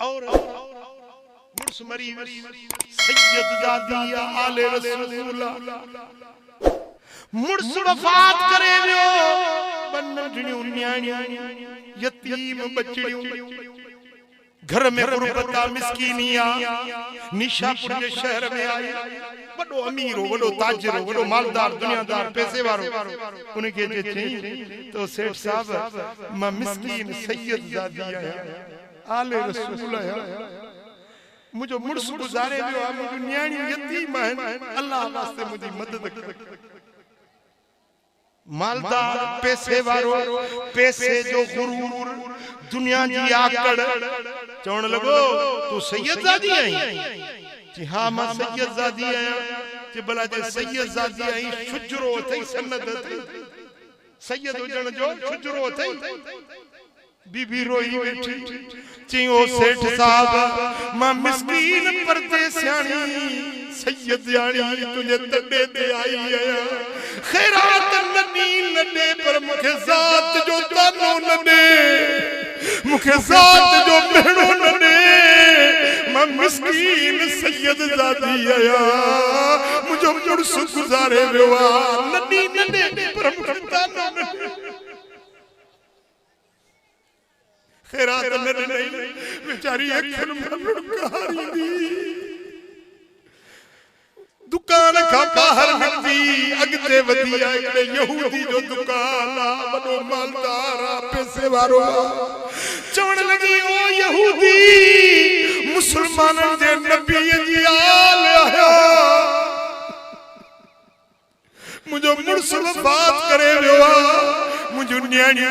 और मुर्स मरी सैयद जादी आले रसूल मुर्स वफात करे वियो बनड़ियों न्याणियों यतीम बचड़ियों घर में गुरबत मिस्कीनिया निशापुर के शहर में आए बड़ो अमीर हो बड़ो ताजर हो बड़ो मालदार दुनियादार पैसे वारो उनके जे चई तो सेठ साहब मां मिस्कीन सैयद जादी आया आले रसूल आया मुझो मुर्स गुजारे वियो आ मुझो न्याणी यतीम आहिन अल्लाह वास्ते मुझी मदद कर मालदार पैसे वारो पैसे जो गुरूर दुनिया जी आकड़ चवण लगो तू सैयद जादी आई जी हां मां सैयद जादी आया जे भला जे सैयद जादी आई शुजरो थई सनद थई सैयद हुजण जो शुजरो थई बीबी रोई बैठी चियो सेठ साहब मां मिस्कीन परदेसियाणी सैयद यानी तुझे तड़े ते आई आया खैरात नदी नडे पर मुखे जात जो तानो नडे मुखे जात जो भेड़ो नडे मां मिस्कीन सैयद जादी आया मुझो मुर्स गुजारे वियो नदी नडे पर मुखे तानो नडे खैरात नहीं बेचारी अखन मड़कारी दी दुकान का बाहर मिलती अगते वधी आए यहूदी जो दुकान बड़ो मालदार पैसे वारो चवण लगी ओ यहूदी मुसलमानन जे नबी जी आल आया मुझो मुर्स वफात करे वियो मुझो न्याणी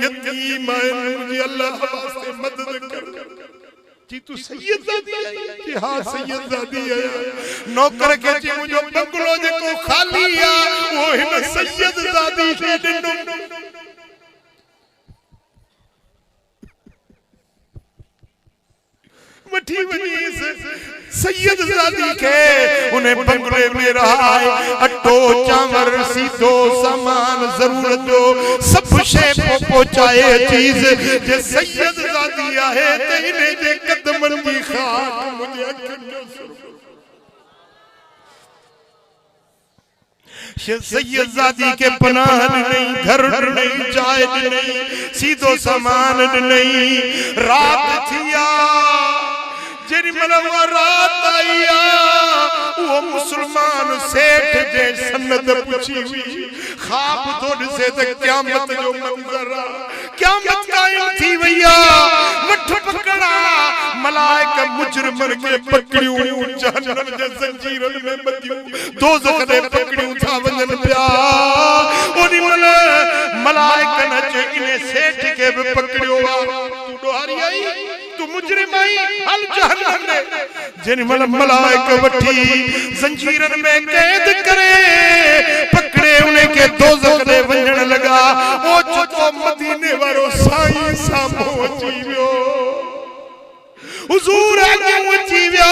यतीम मुझे अल्लाह वास्ते मदद कर जी तू सैयद जादी आई कि हां सैयद जादी आया नौकर के जी मुझो बंगलो जेको खाली आ वो हिन सैयद जादी खे ॾिनो वठी वनी सैयद जादी के उन्हें बंगले में रहा है अट्टो चावल सीधो सामान जरूरत जो सब शे पहुंचाए चीज जे सैयद जादी है ते इने जे कदमन की खाक मुझे अखन सैयद जादी के पनाह नहीं घर नहीं चाय नहीं सीधो सामान नहीं रात थिया जेरी मनवा रात आईया वो मुसलमान सेठ जे सनद पूछी हुई ख्वाब थोड़ से ते क़यामत जो मंजर क़यामत कायम थी भैया मठ पकड़ा मलाइका मुजरिमन के पकड़ियो जहन्नम जे जंजीरन में बंदियो दोज़ख दे पकड़ियो था वजन पिया ओनी मलाइका न जे इने सेठ के भी पकड़ियो तू डोहारी आई तू मुजरिम आई हल जहन्नम ने जिन मलाइका वठी जंजीरन में कैद करे पकड़े उन्हें के दोज़ख दे वंजण लगा ओ चो मदीने वारो साईं सामो अची वियो हुजूर आगे अची विया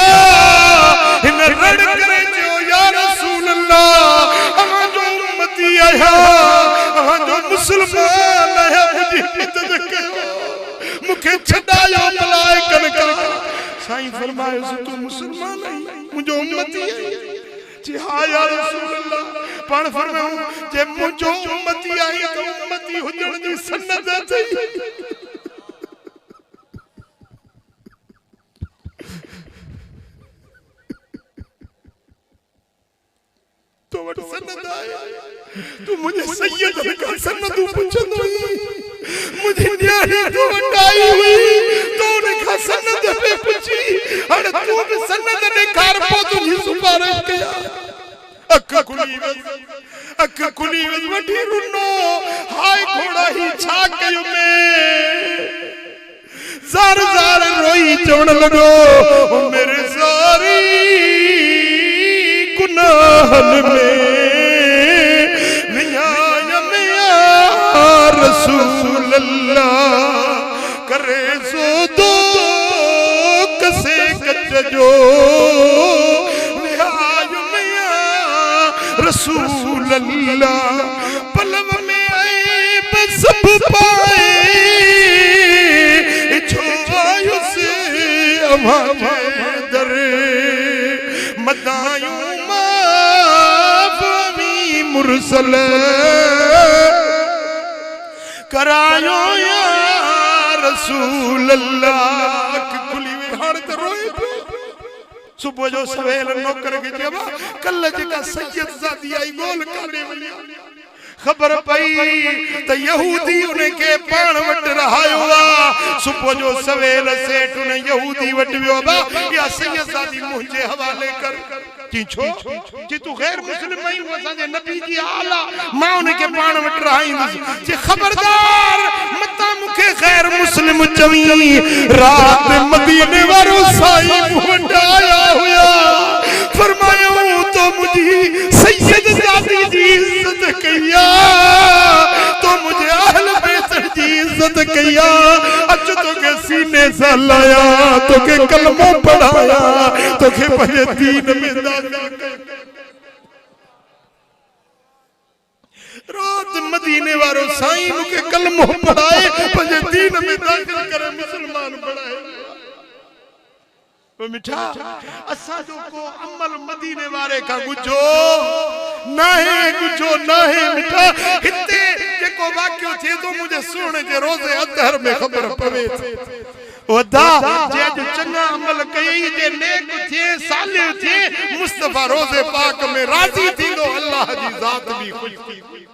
हिन रड़ करे जो या रसूल अल्लाह अमा जो उम्मती आया अमा जो मुसलमान आया मुझे मदद कयो मुखे छडायो मलाइकन कर साईं फरमायो तू मुसलमान आई मुझो उम्मती आई जी हां या रसूल अल्लाह पण फरमायो जे मुझो उम्मती आई तो उम्मती हुजण दी सनद थई तो वट सनद आया तू मुझे सैयद का सनद पूछंदो मुझे न्याणी तो वटाई हुई तो उनका सनद पे पूछी अरे तू भी सनद ने कार पो तुझी सुपारिश किया अख खुली वठी रुनो हाय घोड़ा ही छा कयो में जार जार रोई चवण लगो मेरे सारी गुनाहन में वियाय में रसूल अल्लाह करे सो दो कसे कच जो वियाय में रसूल अल्लाह पलव में आए सब पाए छो आयु से अमा दर मदायूं माफ़ी मुरसल करायो या रसूल अल्लाह की कुली हाड़ ते रोए सुबह जो सवेल नौकर के जब कल जेका सैयद ज़ादी आई गोल करे वली खबर पई त यहूदी उनके पाण वट रहायो आ सुबह जो सवेल सेठ ने यहूदी वट वियो बा या सैयद ज़ादी मुझे हवाले कर की छो जी तू गैर मुस्लिम नहीं वसा जे नबी जी आला मां उनके पाण वट रहाईंदस जे खबरदार मता मुखे गैर मुस्लिम चवी रात मदीने वारो साईं वट आया हुआ फरमायो तो मुझी सैयद ज़ादी जी इज्जत कया तो मुझे अहल बैत जी इज्जत कया अच तो के सीने से लाया तो के कलमो पढ़ाया तो के पंहिंजे दीन में दाखिल रात मदीने वारो साईं मुके कलमो पढ़ाए पंहिंजे दीन में दाखिल करे मुसलमान बढ़ाए मिठा असा जो को अमल मदीने वारे का गुजो ना है मिठा हिते जेको वाक्यो थे तो मुझे सुने जे रोजे अतहर में खबर पवे वदा जे जो चंगा अमल कई जे नेक थे साले थे मुस्तफा रोजे पाक में राजी थी तो अल्लाह जी जात भी खुश थी